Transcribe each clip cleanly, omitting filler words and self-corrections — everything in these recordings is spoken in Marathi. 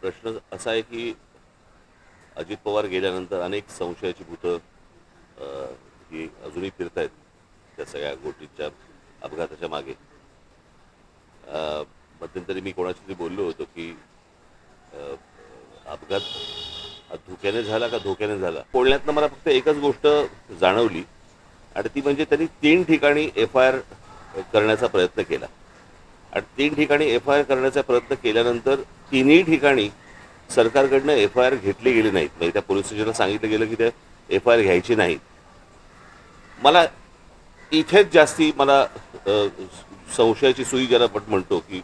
प्रश्न असा आहे की अजित पवार गेल्यानंतर अनेक संशयाची भूतं ही अजूनही फिरत आहेत त्या सगळ्या गोष्टींच्या अपघाताच्या मागे. मध्यंतरी मी कोणाशी तरी बोललो होतो की अपघात हा धोक्याने झाला का धोक्याने झाला. बोलण्यातनं मला फक्त एकच गोष्ट जाणवली आणि ती म्हणजे त्यांनी 3 ठिकाणी FIR करण्याचा प्रयत्न केला आणि 3 ठिकाणी FIR करण्याचा प्रयत्न केल्यानंतर तिन्ही ठिकाणी सरकारकडनं FIR घेतली गेली नाहीत. म्हणजे त्या पोलीस स्टेशनला सांगितलं गेलं की ते FIR घ्यायची नाहीत. मला इथेच जास्ती मला संशयाची सुई ज्याला आपण म्हणतो की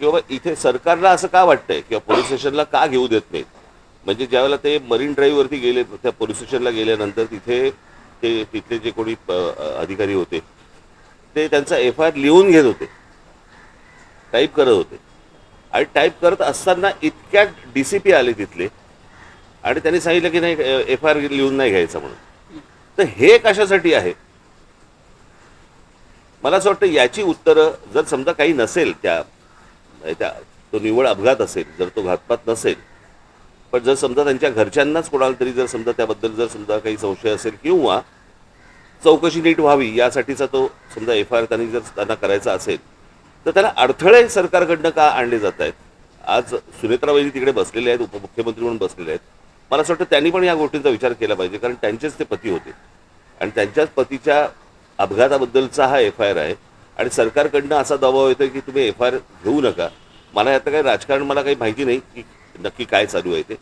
बाबा इथे सरकारला असं का वाटतंय किंवा पोलीस स्टेशनला का घेऊ देत नाहीत. म्हणजे ज्यावेळेला ते मरीन ड्राईव्हवरती गेले त्या पोलीस स्टेशनला गेल्यानंतर तिथे तिथले जे कोणी अधिकारी होते ते त्यांचा FIR लिहून घेत होते, टाईप करत होते आणि टाईप करत असताना इतक्या DCP आले तिथले आणि त्यांनी सांगितलं की नाही FIR लिहून नाही घ्यायचा म्हणून. तर हे कशासाठी आहे मला असं वाटतं याची उत्तरं जर समजा काही नसेल त्या तो निव्वळ अपघात असेल, जर तो घातपात नसेल, पण जर समजा त्यांच्या घरच्यांनाच कोणाला तरी जर समजा त्याबद्दल जर समजा काही संशय असेल किंवा चौकशी नीट व्हावी यासाठीचा तो समजा FIR त्यांनी जर त्यांना करायचा असेल तर त्याला अडथळे सरकारकडनं का आणले जात आहेत. आज सुनेत्रा वहिनी तिकडे बसलेले आहेत, उपमुख्यमंत्री म्हणून बसलेले आहेत. मला असं वाटतं त्यांनी पण या गोष्टींचा विचार केला पाहिजे कारण त्यांचेच ते पती होते आणि त्यांच्याच पतीच्या अपघाताबद्दलचा हा FIR आहे आणि सरकारकडनं असा दबाव येतो की तुम्ही FIR घेऊ नका. मला यात काही राजकारण मला काही माहिती नाही की नक्की काय चालू आहे ते,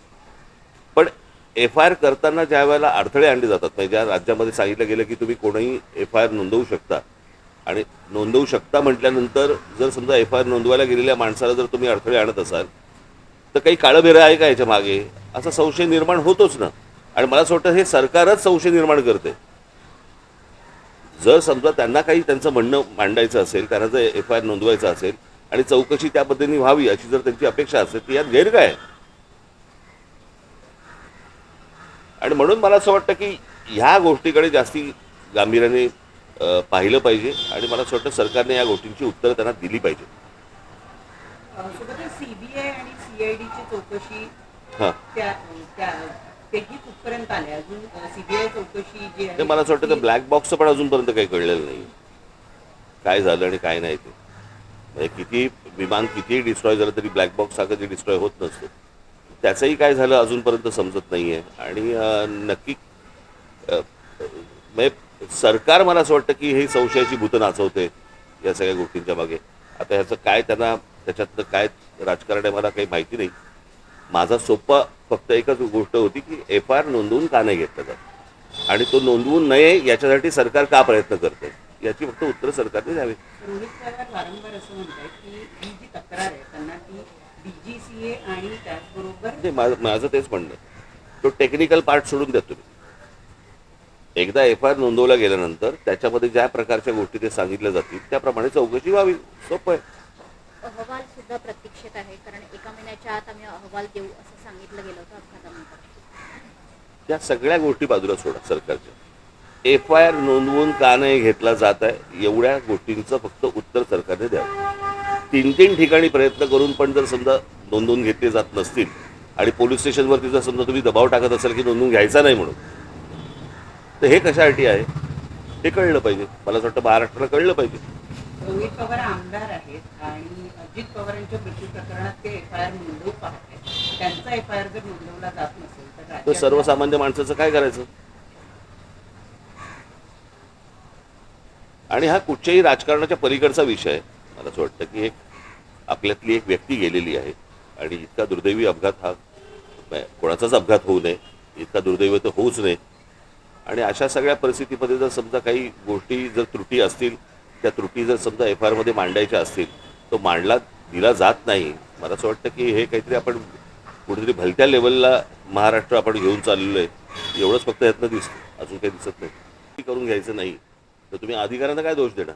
पण FIR करताना ज्या वेळेला अडथळे आणले जातात म्हणजे ज्या राज्यामध्ये सांगितलं गेलं की तुम्ही कोणीही FIR नोंदवू शकता आणि नोंदवू शकता म्हटल्यानंतर जर समजा FIR नोंदवायला गेलेल्या माणसाला जर तुम्ही अडथळे आणत असाल तर काही काळबेरं आहे का याच्या मागे असा संशय निर्माण होतोच ना. आणि मला असं वाटतं हे सरकारच संशय निर्माण करते. जर समजा त्यांना काही त्यांचं म्हणणं मांडायचं असेल, त्यांना जर FIR नोंदवायचा असेल आणि चौकशी त्या पद्धतीने व्हावी अशी जर त्यांची अपेक्षा असेल तर यात गैर काय. आणि म्हणून मला असं वाटतं की ह्या गोष्टीकडे जास्ती गांभीर्याने पाहिलं पाहिजे आणि मला असं वाटतं सरकारने या गोष्टींची उत्तरं त्यांना दिली पाहिजे. CBI आणि CIDची चौकशी हां, त्याही कुठपर्यंत आल्या अजून CBI चौकशी जी ते मला असं वाटतं तर ब्लॅक बॉक्सचं पण अजूनपर्यंत काही कळलेलं नाही काय झालं आणि काय नाही. ते म्हणजे किती विमान कितीही डिस्ट्रॉय झालं तरी ब्लॅक बॉक्स हा कधी डिस्ट्रॉय होत नसतो. त्याचंही काय झालं अजूनपर्यंत समजत नाही आहे आणि नक्की म्हणजे सरकार मला असं वाटतं की हे संशयाची भूतं नाचवते या सगळ्या गोष्टींच्या मागे. आता ह्याचं काय त्यांना त्याच्यातलं काय राजकारण आहे मला काही माहिती नाही. माझा सोपा फक्त एकच गोष्ट होती की FIR नोंदवून का नाही घेतलं जात आणि तो नोंदवून नये याच्यासाठी सरकार का प्रयत्न करते याची फक्त उत्तर सरकारने द्यावी. रोहित पवार वारंवार असं म्हणतात की ही जी तक्रार आहे त्यांना ती DGCA आणि त्याचबरोबर माझं तेच म्हणणं आहे तो टेक्निकल पार्ट सोडून द्या तुम्ही. एकदा FIR नोंदवला गेल्यानंतर त्याच्यामध्ये ज्या प्रकारच्या गोष्टी ते सांगितल्या जातील त्याप्रमाणे चौकशी व्हावी. सोपं आहे. अहवाल सुद्धा प्रतीक्षेत आहे कारण 1 महिन्याच्या आत आम्ही अहवाल देऊ असं सांगितलं गेलं होतं अपघातानंतर. त्या सगळ्या गोष्टी बाजूला सोडा सरकारच्या. FIR नोंदवून का नाही घेतला जात आहे एवढ्या गोष्टींचं फक्त उत्तर सरकारने द्यावं. 3 ठिकाणी प्रयत्न करून पण जर समजा नोंदवून घेतले जात नसतील आणि पोलीस स्टेशनवरती जर समजा तुम्ही दबाव टाकत असाल की नोंदवून घ्यायचा नाही म्हणून तर हे कशासाठी आहे हे कळलं पाहिजे. मला असं वाटतं महाराष्ट्राला कळलं पाहिजे. रोहित पवार आमदार आहेत आणि अजित पवारांच्या मृत्यू प्रकरणात ते FIR नोंदवू पाहत आहेत. त्यांचा FIR जर नोंदवला जात नसेल तर सर्वसामान्य माणसाचं काय करायचं. आणि हा कुठच्याही राजकारणाच्या पलीकडचा विषय आहे. मला असं वाटतं की एक आपल्यातली एक व्यक्ती गेलेली आहे आणि इतका दुर्दैवी अपघात हा कोणाचाच अपघात होऊ नये इतका दुर्दैवी तर होऊच नये. आणि अशा सगळ्या परिस्थितीमध्ये जर समजा काही गोष्टी जर त्रुटी असतील त्या त्रुटी जर समजा FIR मध्ये मांडायच्या असतील तो मांडला दिला जात नाही. मला असं वाटतं की हे काहीतरी आपण कुठेतरी भलत्या लेवलला महाराष्ट्र आपण घेऊन चाललेलो आहे एवढंच फक्त यातनं दिसतं, अजून काही दिसत नाही. करून घ्यायचं नाही तर तुम्ही अधिकाऱ्यांना काय दोष देणार.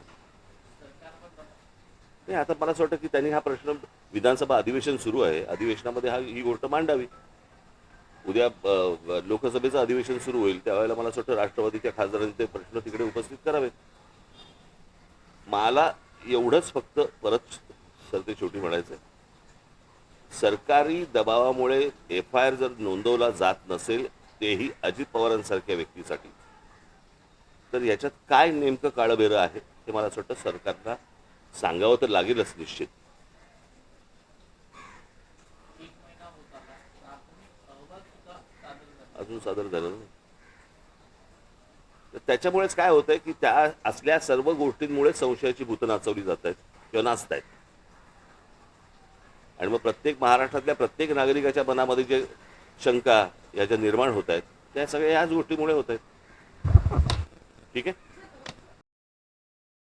नाही आता मला असं वाटतं की त्यांनी हा प्रश्न विधानसभा अधिवेशन सुरू आहे अधिवेशनामध्ये ही गोष्ट मांडावी. उद्या लोकसभेचं अधिवेशन सुरू होईल त्यावेळेला मला असं वाटतं राष्ट्रवादीच्या खासदारांनी ते प्रश्न तिकडे उपस्थित करावेत. मला एवढंच फक्त परत सरते शेवटी म्हणायचं आहे सरकारी दबावामुळे FIR जर नोंदवला जात नसेल, तेही अजित पवारांसारख्या व्यक्तीसाठी, तर याच्यात काय नेमकं काळबेरं आहे ते मला असं वाटतं सरकारला सांगावं तर लागेलच निश्चित. अजून सादर झालं नाही. तर त्याच्यामुळेच काय होतंय की त्या असल्या सर्व गोष्टींमुळे संशयाची भूतं नाचवली जात आहेत किंवा नाचत आहेत. आणि मग प्रत्येक महाराष्ट्रातल्या प्रत्येक नागरिकाच्या मनामध्ये जे शंका या ज्या निर्माण होत आहेत त्या सगळ्या ह्याच गोष्टीमुळे होत आहेत. ठीक आहे.